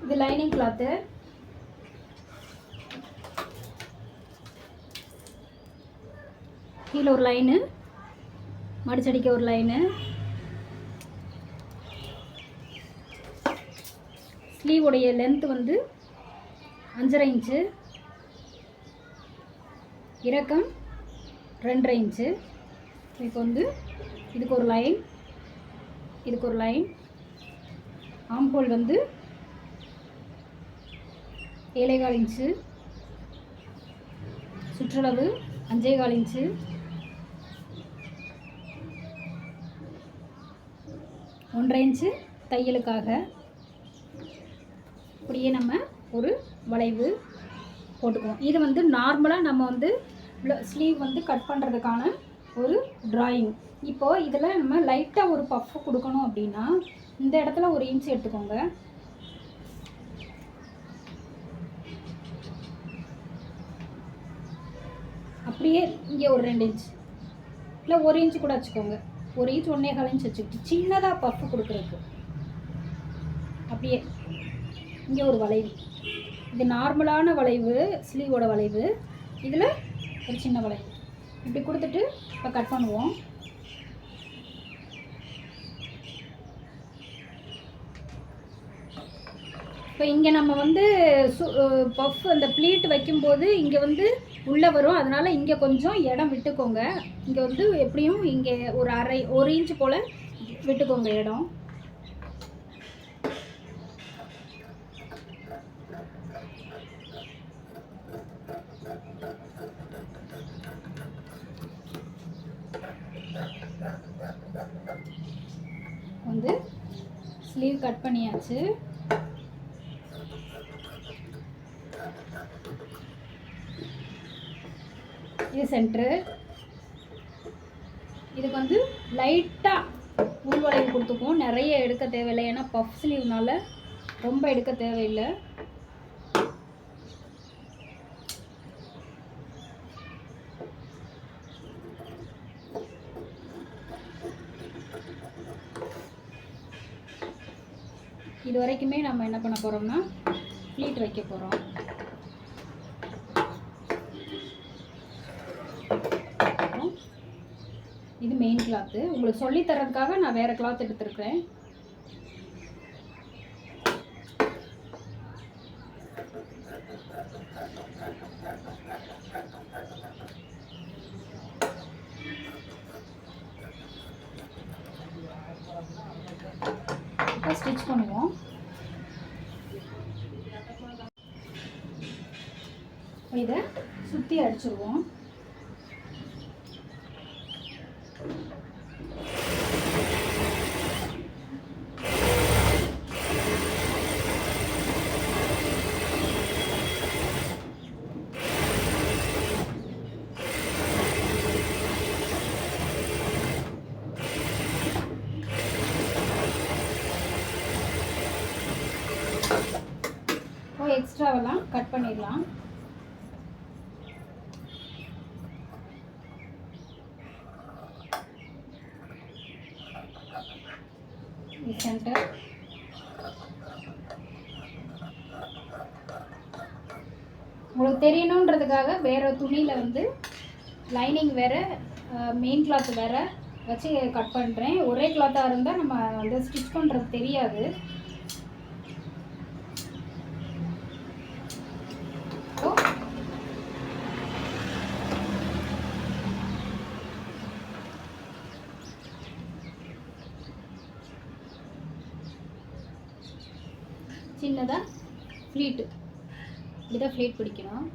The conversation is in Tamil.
இது லைனிங் கிளாத்து. கீழே ஒரு லைனு, மடிச்சடிக்க ஒரு லைனு. ஸ்லீவோடைய லென்த் வந்து 5.5 இன்ச்சு, இறக்கம் 2.5 இன்ச்சு. இப்போ வந்து இதுக்கு ஒரு லைன், இதுக்கு ஒரு லைன். ஆம்ஹோல் வந்து 7.25 இன்ச்சு, சுற்றளவு 5.25 இன்ச்சு. ஒன்றரை இன்ச்சு தையலுக்காக. இப்படியே நம்ம ஒரு வளைவு போட்டுக்குவோம். இது வந்து நார்மலாக நம்ம வந்து ஸ்லீவ் வந்து கட் பண்ணுறதுக்கான ஒரு ட்ராயிங். இப்போது இதில் நம்ம லைட்டாக ஒரு பஃப் கொடுக்கணும் அப்படின்னா இந்த இடத்துல ஒரு இன்ச் எடுத்துக்கோங்க. அப்படியே இங்கே ஒரு 2 இன்ச், இல்லை 1 இன்ச்சு கூட வச்சுக்கோங்க. 1 இன்ச் 1.25 இன்ச் வச்சுக்கிட்டு சின்னதாக பஃப் கொடுக்குறதுக்கு அப்படியே இங்கே ஒரு வளைவு. இது நார்மலான வளைவு, ஸ்லீவோட வளைவு. இதில் ஒரு சின்ன வளைவு இப்படி கொடுத்துட்டு இப்போ கட் பண்ணுவோம். இப்போ இங்கே நம்ம வந்து பஃப் அந்த ப்ளீட் வைக்கும்போது இங்கே வந்து உள்ளே வரும். அதனால் இங்கே கொஞ்சம் இடம் விட்டுக்கோங்க. இங்கே வந்து எப்படியும் இங்கே ஒரு 1 இன்ச்சு போல் விட்டுக்கோங்க இடம். வந்து ஸ்லீவ் கட் பண்ணியாச்சு. இது சென்ட்ரு. இதுக்கு வந்து லைட்டாக உள்வளைவு கொடுத்துக்குவோம். நிறைய எடுக்க தேவையில்லை, ஏன்னா பஃப் ஸ்லீவ்னால ரொம்ப எடுக்க தேவையில்லை. இது வரைக்குமே நம்ம என்ன பண்ண போகிறோம்னா ப்ளீட் வைக்க போகிறோம். இது மெயின் கிளாத்து. உங்களுக்கு சொல்லி தரதுக்காக நான் வேறு கிளாத் எடுத்துருக்கிறேன். இப்போ ஸ்டிச் பண்ணுவோம். இதை சுற்றி அடிச்சிருவோம். எக்ஸ்ட்ராவெல்லாம் கட் பண்ணிடலாம். சென்டர் உங்களுக்கு தெரியணுன்றதுக்காக வேறு துணியில் வந்து லைனிங் வேறு மெயின் கிளாத் வேறு வச்சு கட் பண்ணுறேன். ஒரே கிளாத்தாக இருந்தால் நம்ம வந்து ஸ்டிச் பண்ணுறது தெரியாது. சின்னதாக ஃப்ளீட்டு, இதை ஃப்ளீட் பிடிக்கணும்.